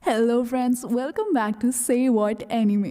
Hello friends, welcome back to Say What Anime।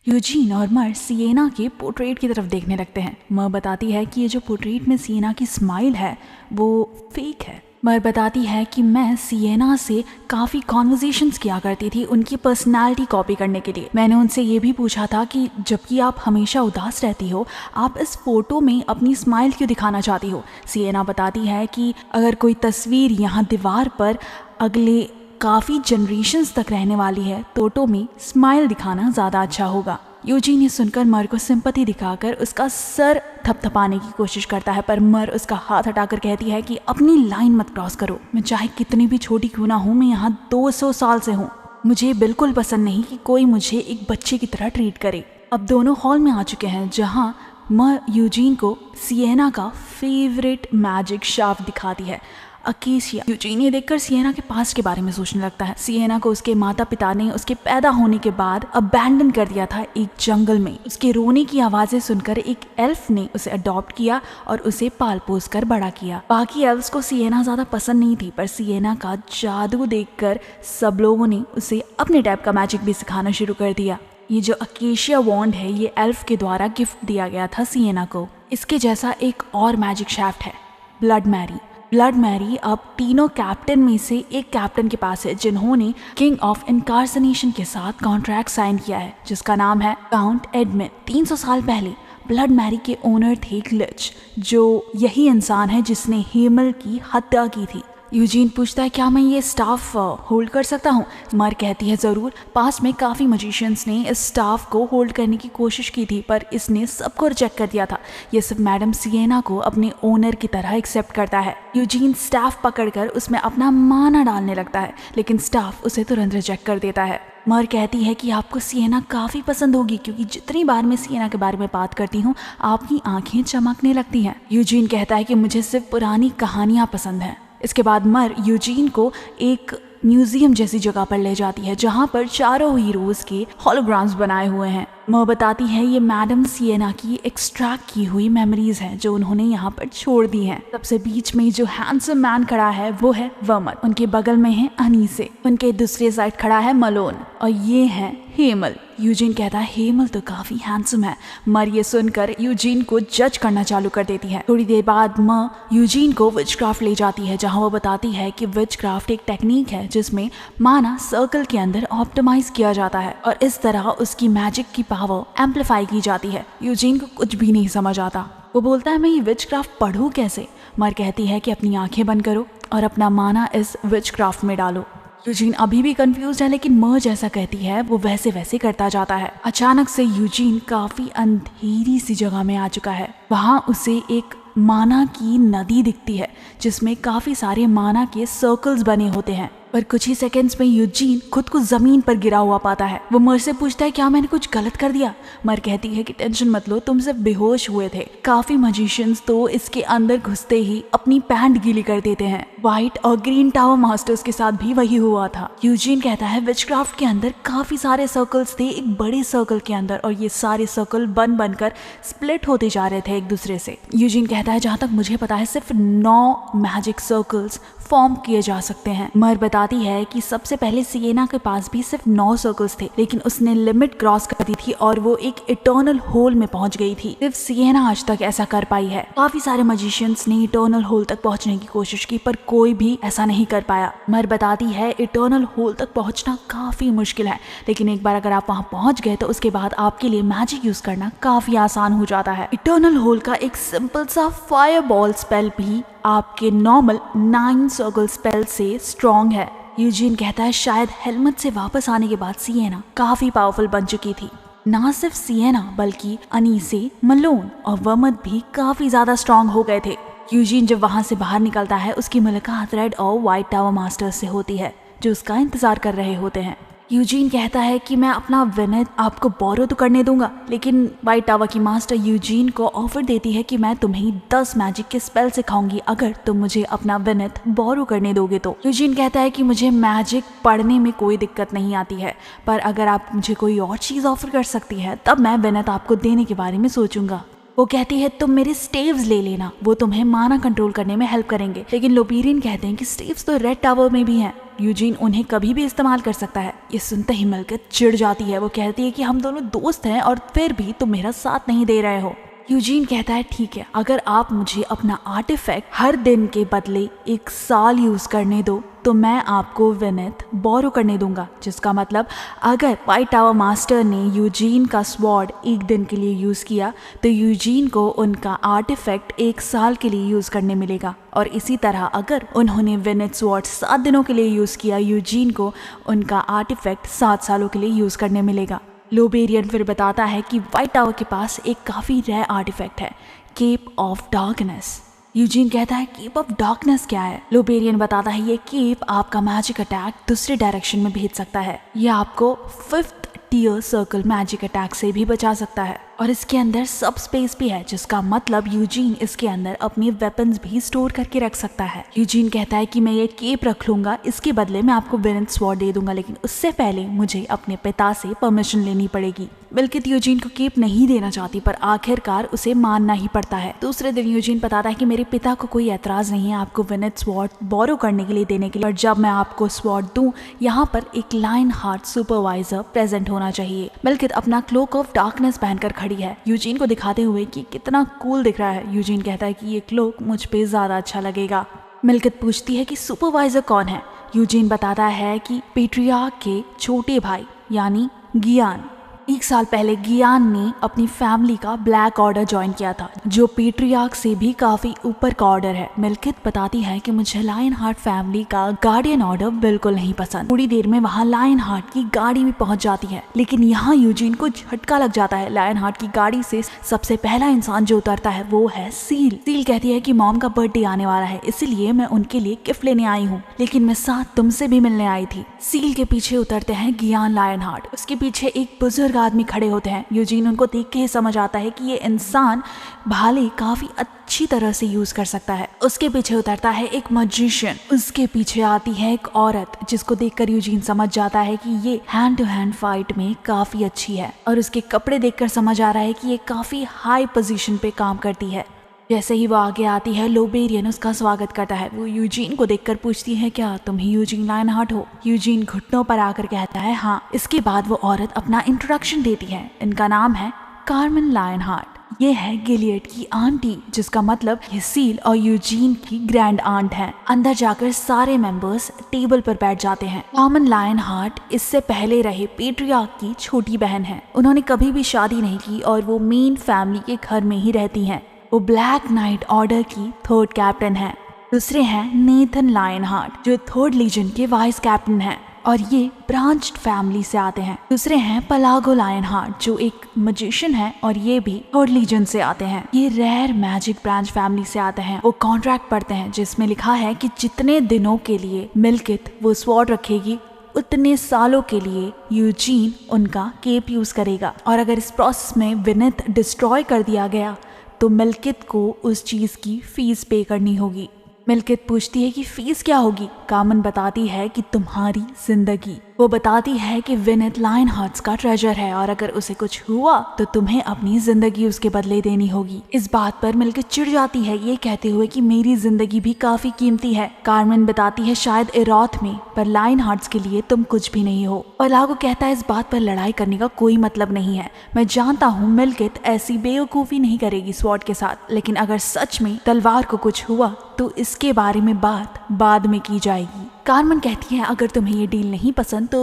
Eugene और मर Siena के portrait की तरफ देखने लगते हैं। मर बताती है कि ये जो पोर्ट्रेट में सिएना की स्माइल है वो फेक है। मर बताती है कि मैं सिएना से काफ़ी कॉन्वर्जेशंस किया करती थी उनकी पर्सनालिटी कॉपी करने के लिए। मैंने उनसे ये भी पूछा था कि जबकि आप हमेशा उदास रहती हो, आप इस फोटो में अपनी स्माइल क्यों दिखाना चाहती हो। सिएना बताती है कि अगर कोई तस्वीर यहाँ दीवार पर अगले काफ़ी जनरेशन्स तक रहने वाली है तो फोटो में स्माइल दिखाना ज़्यादा अच्छा होगा। यूजीन ये सुनकर मर को सिंपैथी दिखाकर उसका सर थपथपाने की कोशिश करता है, पर मर उसका हाथ हटाकर कहती है कि अपनी लाइन मत क्रॉस करो। मैं चाहे कितनी भी छोटी क्यों ना हूँ, मैं यहाँ 200 साल से हूँ। मुझे बिल्कुल पसंद नहीं कि कोई मुझे एक बच्चे की तरह ट्रीट करे। अब दोनों हॉल में आ चुके हैं जहाँ मर यूजीन को सिएना का फेवरेट मैजिक शार्प दिखाती है, अकेशिया। यूजीन ये देखकर सिएना के पास के बारे में सोचने लगता है। सिएना को उसके माता पिता ने उसके पैदा होने के बाद अबैंडन कर दिया था एक जंगल में। उसके रोने की आवाजें सुनकर एक एल्फ ने उसे अडॉप्ट किया और उसे पाल पोस कर बड़ा किया। बाकी एल्फ्स को सिएना ज्यादा पसंद नहीं थी, पर सिएना का जादू देखकर सब लोगों ने उसे अपने टाइप का मैजिक भी सिखाना शुरू कर दिया। ये जो अकेशिया वॉन्ड है ये एल्फ के द्वारा गिफ्ट दिया गया था सिएना को। इसके जैसा एक और मैजिक शाफ्ट है, ब्लड मैरी। ब्लड मैरी अब तीनों कैप्टन में से एक कैप्टन के पास है जिन्होंने किंग ऑफ इनकार्सनेशन के साथ कॉन्ट्रैक्ट साइन किया है, जिसका नाम है काउंट एडमिन। 300 साल पहले ब्लड मैरी के ओनर थे ग्लिच, जो यही इंसान है जिसने हेमल की हत्या की थी। यूजीन पूछता है क्या मैं ये स्टाफ होल्ड कर सकता हूँ। मर कहती है ज़रूर। पास में काफ़ी मजिशियंस ने इस स्टाफ को होल्ड करने की कोशिश की थी, पर इसने सबको रिजेक्ट कर दिया था। ये सिर्फ मैडम सिएना को अपने ओनर की तरह एक्सेप्ट करता है। यूजीन स्टाफ पकड़कर उसमें अपना माना डालने लगता है, लेकिन स्टाफ उसे तुरंत रिजेक्ट कर देता है। मर कहती है कि आपको सिएना काफ़ी पसंद होगी, क्योंकि जितनी बार मैं सिएना के बारे में बात करती हूँ आपकी आंखें चमकने लगती हैं। यूजीन कहता है कि मुझे सिर्फ पुरानी कहानियाँ पसंद हैं। इसके बाद मर यूजीन को एक म्यूजियम जैसी जगह पर ले जाती है जहाँ पर चारों हीरोज के हॉलोग्राम्स बनाए हुए हैं। मर बताती है ये मैडम सिएना की एक्सट्रैक्ट की हुई मेमोरीज हैं जो उन्होंने यहाँ पर छोड़ दी हैं। सबसे बीच में जो हैंडसम मैन खड़ा है वो है वर्मट, उनके बगल में है अनीसे, उनके दूसरे साइड खड़ा है मलोन और ये है हेमल। यूजीन कहता है हेमल तो काफी हैंडसम है। मर ये सुनकर यूजीन को जज करना चालू कर देती है। थोड़ी देर बाद मर यूजीन को विचक्राफ्ट ले जाती है जहाँ वो बताती है कि विचक्राफ्ट एक टेक्निक है जिसमें माना सर्कल के अंदर ऑप्टिमाइज किया जाता है और इस तरह उसकी मैजिक की पावर एम्पलीफाई की जाती है। यूजीन को कुछ भी नहीं समझ आता। वो बोलता है मैं ये विचक्राफ्ट पढ़ूं कैसे। मर कहती है कि अपनी आंखें बंद करो और अपना माना इस विचक्राफ्ट में डालो। यूजीन अभी भी कंफ्यूज है, लेकिन मर जैसा कहती है वो वैसे वैसे करता जाता है। अचानक से यूजीन काफी अंधेरी सी जगह में आ चुका है। वहां उसे एक माना की नदी दिखती है जिसमें काफी सारे माना के सर्कल्स बने होते हैं, पर कुछ ही सेकंड्स में यूजीन खुद को जमीन पर गिरा हुआ पाता है। वो मर से पूछता है क्या मैंने कुछ गलत कर दिया। मर कहती है कि टेंशन मत लो, तुम सिर्फ बेहोश हुए थे। काफी मजिशियंस तो इसके अंदर घुसते ही अपनी पैंट गीली कर देते हैं। व्हाइट और ग्रीन टावर मास्टर्स के साथ भी वही हुआ था। यूजीन कहता है विचक्राफ्ट के अंदर काफी सारे सर्कल्स थे एक बड़े सर्कल के अंदर, और ये सारे सर्कल बन बनकर स्प्लिट होते जा रहे थे एक दूसरे से। यूजीन कहता है जहाँ तक मुझे पता है सिर्फ 9 मैजिक सर्कल्स फॉर्म किए जा सकते हैं। मर बताती है कि सबसे पहले सिएना के पास भी सिर्फ 9 सर्कल्स थे, लेकिन उसने लिमिट क्रॉस कर दी थी और वो एक इटर्नल होल में पहुंच गई थी। सिर्फ सिएना आज तक ऐसा कर पाई है। काफी सारे मजिशियंस ने इटर्नल होल तक पहुंचने की कोशिश की, पर कोई भी ऐसा नहीं कर पाया। मर बताती है इटर्नल होल तक पहुंचना काफी मुश्किल है, लेकिन एक बार अगर आप वहां पहुंच गए तो उसके बाद आपके लिए मैजिक यूज करना काफी आसान हो जाता है। इटर्नल होल का एक सिंपल सा फायर बॉल स्पेल भी आपके नॉर्मल 9 सर्कल स्पेल से स्ट्रॉन्ग है। यूजीन कहता है शायद हेलमेट से वापस आने के बाद सिएना काफी पावरफुल बन चुकी थी। ना सिर्फ सिएना बल्कि अनीसे, मलोन और वर्मट भी काफी ज्यादा स्ट्रॉन्ग हो गए थे। यूजीन जब वहां से बाहर निकलता है उसकी मुलाकात रेड और व्हाइट टावर मास्टर्स से होती है जो उसका इंतजार कर रहे होते हैं। यूजीन कहता है कि मैं अपना विनेत आपको बोरो तो करने दूंगा, लेकिन व्हाइट टावर की मास्टर यूजीन को ऑफर देती है कि मैं तुम्हें 10 मैजिक के स्पेल सिखाऊंगी अगर तुम मुझे अपना विनेत बोरो करने दोगे तो। यूजीन कहता है कि मुझे मैजिक पढ़ने में कोई दिक्कत नहीं आती है, पर अगर आप मुझे कोई और चीज ऑफर कर सकती है तब मैं विनेत आपको देने के बारे में सोचूंगा। वो कहती है तुम मेरे स्टेव्स ले लेना, वो तुम्हें माना कंट्रोल करने में हेल्प करेंगे। लेकिन लोबेरियन कहते हैं कि स्टेव्स तो रेड टावर में भी हैं, यूजीन उन्हें कभी भी इस्तेमाल कर सकता है। ये सुनते ही मिलकित चिढ़ जाती है। वो कहती है कि हम दोनों दोस्त हैं और फिर भी तुम मेरा साथ नहीं दे रहे हो। यूजीन कहता है ठीक है, अगर आप मुझे अपना आर्टिफैक्ट हर दिन के बदले 1 साल यूज करने दो तो मैं आपको विनेथ बोरो करने दूंगा। जिसका मतलब अगर व्हाइट टावर मास्टर ने यूजीन का स्वॉर्ड 1 दिन के लिए यूज किया तो यूजीन को उनका आर्टिफैक्ट 1 साल के लिए यूज करने मिलेगा। और इसी तरह अगर उन्होंने विनेथ स्वॉर्ड 7 दिनों के लिए यूज किया, यूजीन को उनका आर्टिफैक्ट 7 सालों के लिए यूज करने मिलेगा। लोबेरियन फिर बताता है कि व्हाइट टावर के पास एक काफी रेयर आर्टिफैक्ट है, केप ऑफ डार्कनेस। यूजीन कहता है केप ऑफ डार्कनेस क्या है? लोबेरियन बताता है ये केप आपका मैजिक अटैक दूसरे डायरेक्शन में भेज सकता है। ये आपको 5th tier circle magic attack से भी बचा सकता है। और इसके अंदर सब स्पेस भी है, जिसका मतलब यूजीन इसके अंदर अपने वेपन्स भी स्टोर करके रख सकता है। यूजीन कहता है कि मैं ये केप रख लूंगा, इसके बदले मैं आपको विनेथ स्वॉर्ड दे दूंगा, लेकिन उससे पहले मुझे अपने पिता से परमिशन लेनी पड़ेगी। मिल्कित यूजीन को केप नहीं देना चाहती, पर आखिरकार उसे मानना ही पड़ता है। दूसरे दिन यूजीन बताता है कि मेरे पिता को कोई एतराज नहीं है आपको विनेथ स्वॉर्ड बोरो करने के लिए देने के लिए, और जब मैं आपको स्वॉर्ड दूं यहाँ पर एक लायन हार्ट सुपरवाइजर प्रेजेंट होना चाहिए। मिल्कित अपना क्लोक ऑफ डार्कनेस पहनकर खड़ी है, यूजीन को दिखाते हुए कि कितना कूल दिख रहा है। यूजीन कहता है कि ये क्लोक मुझ पे ज्यादा अच्छा लगेगा। मिल्कित पूछती है कि सुपरवाइजर कौन है? यूजीन बताता है कि पेट्रियार्क के छोटे भाई यानी गियान। 1 साल पहले गियान ने अपनी फैमिली का ब्लैक ऑर्डर ज्वाइन किया था, जो पेट्रियार्क से भी काफी ऊपर का ऑर्डर है। मिल्कित बताती है कि मुझे लायन हार्ट फैमिली का गार्डियन ऑर्डर बिल्कुल नहीं पसंद। थोड़ी देर में वहाँ लायन हार्ट की गाड़ी भी पहुंच जाती है, लेकिन यहाँ यूजीन को झटका लग जाता है। लायन हार्ट की गाड़ी से सबसे पहला इंसान जो उतरता है वो है सील। सील कहती है कि मॉम का बर्थडे आने वाला है, इसलिए मैं उनके लिए गिफ्ट लेने आई हूँ, लेकिन मैं साथ तुमसे भी मिलने आई थी। सील के पीछे उतरते हैं गियान लायन हार्ट, उसके पीछे एक बुजुर्ग आदमी खड़े होते हैं। यूजीन उनको देख के ही समझ आता है कि ये इंसान भाले काफी अच्छी तरह से यूज कर सकता है। उसके पीछे उतरता है एक मैजिशियन, उसके पीछे आती है एक औरत, जिसको देखकर यूजीन समझ जाता है कि ये हैंड टू हैंड फाइट में काफी अच्छी है, और उसके कपड़े देखकर समझ आ रहा है कि ये काफी हाई पोजीशन पे काम करती है। जैसे ही वो आगे आती है, लोबेरियन उसका स्वागत करता है। वो यूजीन को देखकर पूछती है क्या तुम ही यूजीन लायन हार्ट हो? यूजीन घुटनों पर आकर कहता है हाँ। इसके बाद वो औरत अपना इंट्रोडक्शन देती है। इनका नाम है कार्मेन लायन हार्ट। ये है गिलियड की आंटी, जिसका मतलब ये सील और यूजीन की ग्रैंड आंट है। अंदर जाकर सारे मेंबर्स टेबल पर बैठ जाते हैं। कार्मेन लायन हार्ट इससे पहले रहे पेट्रियार्क की छोटी बहन है। उन्होंने कभी भी शादी नहीं की और वो मेन फैमिली के घर में ही रहती हैं। वो ब्लैक नाइट ऑर्डर की 3rd कैप्टन है। दूसरे हैं नेथन लायन हार्ट, जो 3rd लीजन के वाइस कैप्टन हैं, और ये ब्रांच्ड फैमिली से आते हैं। दूसरे हैं पलागो लायन हार्ट, जो एक मैजिशियन है और ये भी 3rd लीजन से आते हैं। ये रेयर मैजिक ब्रांच फैमिली से आते हैं। वो कॉन्ट्रैक्ट पढ़ते हैं जिसमें लिखा है कि जितने दिनों के लिए मिल्कित वो स्वॉर्ड रखेगी उतने सालों के लिए यूजीन उनका केप यूज करेगा, और अगर इस प्रोसेस में विनेथ डिस्ट्रॉय कर दिया गया तो मिल्कित को उस चीज की फीस पे करनी होगी। मिल्कित पूछती है कि फीस क्या होगी? कार्मेन बताती है कि तुम्हारी जिंदगी। वो बताती है कि विनेथ लायन हार्ट्स का ट्रेजर है, और अगर उसे कुछ हुआ तो तुम्हें अपनी जिंदगी उसके बदले देनी होगी। इस बात पर मिल्कित चिढ़ जाती है, ये कहते हुए कि मेरी जिंदगी भी काफी कीमती है। कार्मेन बताती है शायद इरॉथ में, पर लायन हार्ट्स के लिए तुम कुछ भी नहीं हो। पलागो कहता है इस बात पर लड़ाई करने का कोई मतलब नहीं है। मैं जानता हूँ मिल्कित ऐसी बेवकूफी नहीं करेगी स्वॉर्ड के साथ, लेकिन अगर सच में तलवार को कुछ हुआ तो इसके बारे में बात बाद में की जाएगी। कार्मेन कहती है अगर तुम्हें ये डील नहीं पसंद तो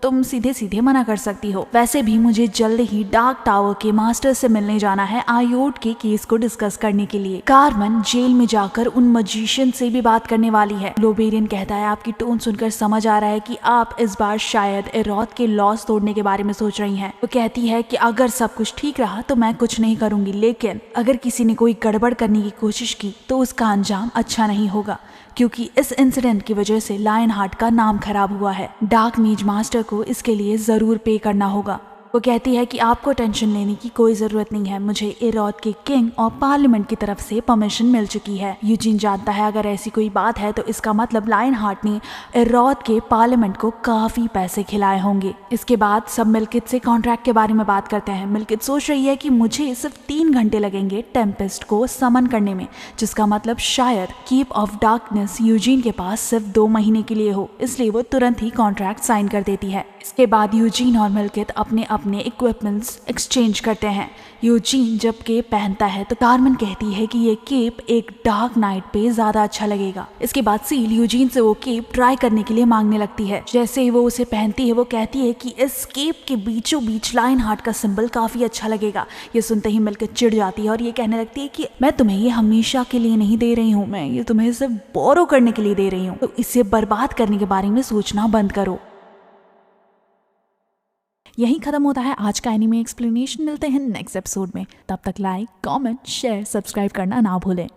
तुम सीधे सीधे मना कर सकती हो। वैसे भी मुझे जल्द ही डार्क टावर के मास्टर से मिलने जाना है आयोड के केस को डिस्कस करने के लिए। कार्मेन जेल में जाकर उन मैजिशियन से भी बात करने वाली है। लोबेरियन कहता है आपकी टोन सुनकर समझ आ रहा है कि आप इस बार शायद इरॉथ के लॉस तोड़ने के बारे में सोच रही हैं। वो कहती है कि अगर सब कुछ ठीक रहा तो मैं कुछ नहीं करूंगी, लेकिन अगर किसी ने कोई गड़बड़ करने की कोशिश की तो उसका अंजाम अच्छा नहीं होगा, क्योंकि इस इंसिडेंट की वजह से लायन हार्ट का नाम खराब हुआ है। डार्क मेज मास्टर को इसके लिए जरूर पे करना होगा। वो कहती है कि आपको टेंशन लेने की कोई जरूरत नहीं है, मुझे इरौद के किंग और पार्लियामेंट की तरफ से परमिशन मिल चुकी है। यूजीन जानता है अगर ऐसी कोई बात है तो इसका मतलब लायन हार्ट ने इरौद के पार्लियामेंट को काफी पैसे खिलाए होंगे। इसके बाद सब मिल्कित से कॉन्ट्रैक्ट के बारे में बात करते हैं। मिल्कित सोच रही है कि मुझे सिर्फ 3 घंटे लगेंगे टेम्पेस्ट को समन करने में, जिसका मतलब शायद कीप ऑफ डार्कनेस यूजीन के पास सिर्फ 2 महीने के लिए हो, इसलिए वो तुरंत ही कॉन्ट्रैक्ट साइन कर देती है। इसके बाद यूजीन और मिल्कित अपने अपने इक्विपमेंट्स एक्सचेंज करते हैं। यूजीन जब केप पहनता है तो कारमेन कहती है कि ये केप एक डार्क नाइट पे ज्यादा अच्छा लगेगा। इसके बाद सील यूजीन से वो केप ट्राई करने के लिए मांगने लगती है। जैसे ही वो उसे पहनती है वो कहती है कि इस केप के बीचों बीच लायन हार्ट का सिंबल काफी अच्छा लगेगा। ये सुनते ही मिल्कित चिढ़ जाती है और ये कहने लगती है कि मैं तुम्हें ये हमेशा के लिए नहीं दे रही हूँ, मैं ये तुम्हें सिर्फ बोरो करने के लिए दे रही हूँ, तो इसे बर्बाद करने के बारे में सोचना बंद करो। यही खत्म होता है आज का एनीमे एक्सप्लेनेशन। मिलते हैं नेक्स्ट एपिसोड में, तब तक लाइक, कमेंट, शेयर, सब्सक्राइब करना ना भूलें।